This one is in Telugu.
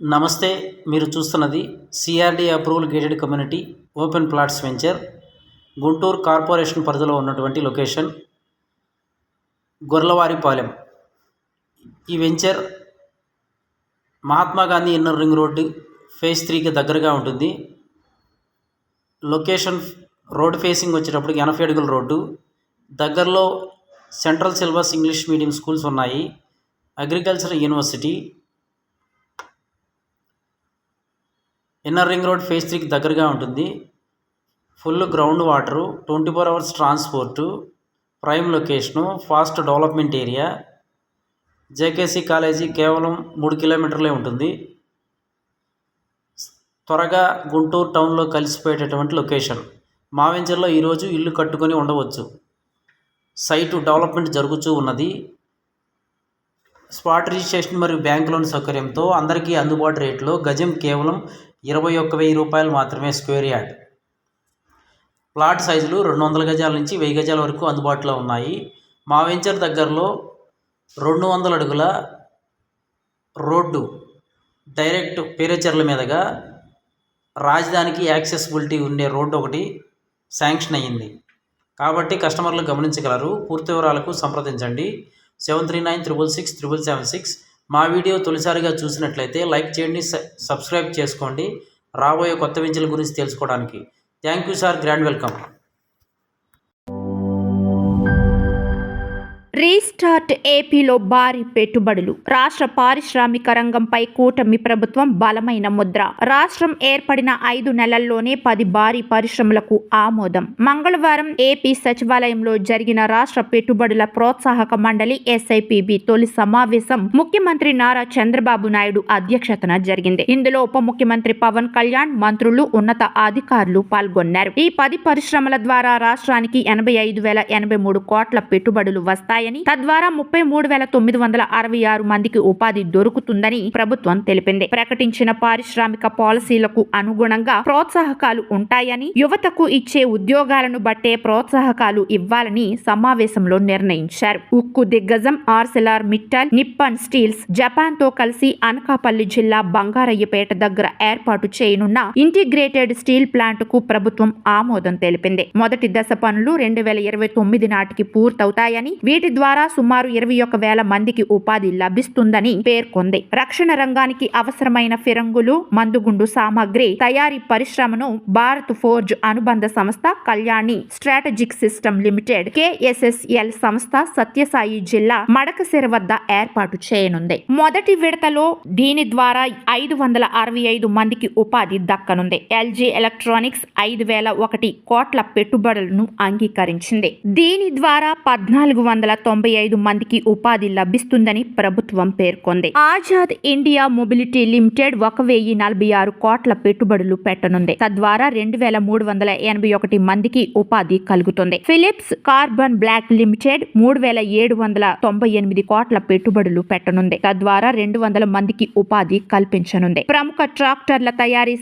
నమస్తే. మీరు చూస్తున్నది CRD approval gated community open plots venture, Guntur corporation పరిధిలో ఉన్నటువంటి లొకేషన్ గొర్లవారిపాలెం. ఈ venture Mahatma Gandhi inner ring road phase 3కి దగ్గరగా ఉంటుంది. లొకేషన్ రోడ్ ఫేసింగ్ వచ్చేటప్పటికి 80 అడుగుల రోడ్డు. దగ్గరలో central syllabus English medium schools ఉన్నాయి. Agriculture university. Inner ring road phase 3కి దగ్గరగా ఉంటుంది. Full ground water, 24 hours transport, prime location, fast development area. JKC college కేవలం 3 కిలోమీటర్లే ఉంటుంది. త్వరగా గుంటూరు టౌన్లో కలిసిపోయేటటువంటి లొకేషన్. మా వెంచర్లో ఈరోజు ఇల్లు కట్టుకొని ఉండవచ్చు. సైటు డెవలప్మెంట్ జరుగుతూ ఉన్నది. స్పాట్ రిజిస్ట్రేషన్ మరియు బ్యాంక్ లోన్ సౌకర్యంతో అందరికీ అందుబాటు రేట్లో గజం కేవలం 21,000 రూపాయలు మాత్రమే స్క్వేర్ యార్డ్. ప్లాట్ సైజులు 200 గజాల నుంచి 1000 గజాల వరకు అందుబాటులో ఉన్నాయి. మా వెంచర్ దగ్గరలో 200 అడుగుల రోడ్డు డైరెక్ట్ పేరేచర్ల మీదుగా రాజధానికి యాక్సెసిబిలిటీ ఉండే రోడ్డు ఒకటి శాంక్షన్ అయ్యింది. కాబట్టి కస్టమర్లు గమనించగలరు. పూర్తి వివరాలకు సంప్రదించండి 7396667776. మా వీడియో తొలిసారిగా చూసినట్లయితే లైక్ చేయండి, సబ్స్క్రైబ్ చేసుకోండి రాబోయే కొత్త వెంచర్ల గురించి తెలుసుకోవడానికి. Thank you sir. Grand welcome. Restart ఏపీలో భారీ పెట్టుబడులు. రాష్ట్ర పారిశ్రామిక రంగంపై కూటమి ప్రభుత్వం బలమైన ముద్ర. రాష్ట్రం ఏర్పడిన 5 నెలల్లోనే 10 భారీ పరిశ్రమలకు ఆమోదం. మంగళవారం ఏపీ సచివాలయంలో జరిగిన రాష్ట్ర పెట్టుబడుల ప్రోత్సాహక మండలి SIPB తొలి సమావేశం ముఖ్యమంత్రి నారా చంద్రబాబు నాయుడు అధ్యక్షతన జరిగింది. ఇందులో ఉప ముఖ్యమంత్రి పవన్ కళ్యాణ్, మంత్రులు, ఉన్నత అధికారులు పాల్గొన్నారు. ఈ 10 పరిశ్రమల ద్వారా రాష్ట్రానికి 85,083 కోట్ల పెట్టుబడులు వస్తాయి. తద్వారా 33,966 మందికి ఉపాధి దొరుకుతుందని ప్రభుత్వం తెలిపింది. ప్రకటించిన పారిశ్రామిక పాలసీలకు అనుగుణంగా ప్రోత్సాహకాలు ఉంటాయని, యువతకు ఇచ్చే ఉద్యోగాలను బట్టే ప్రోత్సాహకాలు ఇవ్వాలని సమావేశంలో నిర్ణయించారు. ఉక్కు దిగ్గజం Arcelor Mittal, Nippon steels Japan తో కలిసి అనకాపల్లి జిల్లా బంగారయ్యపేట దగ్గర ఏర్పాటు చేయనున్న ఇంటిగ్రేటెడ్ స్టీల్ ప్లాంట్ కు ప్రభుత్వం ఆమోదం తెలిపింది. మొదటి దశ పనులు 2029 నాటికి పూర్తవుతాయని, వీటి ద్వారా సుమారు 21,000 మందికి ఉపాధి లభిస్తుందని పేర్కొంది. రక్షణ రంగానికి అవసరమైన ఫిరంగులు, మందుగుండు సామాగ్రి తయారీ పరిశ్రమను భారత్ ఫోర్జ్ అనుబంధ సంస్థ Kalyani strategic system limited KSSL సంస్థ సత్యసాయి జిల్లా మడకశిర వద్ద ఏర్పాటు చేయనుంది. మొదటి విడతలో దీని ద్వారా 565 మందికి ఉపాధి దక్కనుంది. LG ఎలక్ట్రానిక్స్ 5,001 కోట్ల పెట్టుబడులను అంగీకరించింది. దీని ద్వారా 1,495 మందికి ఉపాధి లభిస్తుందని ప్రభుత్వం పేర్కొంది. ఆజాద్ ఇండియా మొబిలిటీ లిమిటెడ్ 1,046 కోట్ల పెట్టుబడులు పెట్టనుంది. తద్వారా 2,381 మందికి ఉపాధి కలుగుతుంది. ఫిలిప్స్ కార్బన్ బ్లాక్ లిమిటెడ్ 3,798 కోట్ల పెట్టుబడులు పెట్టనుంది. తద్వారా 200 మందికి ఉపాధి కల్పించనుంది. ప్రముఖ ట్రాక్టర్ల తయారీ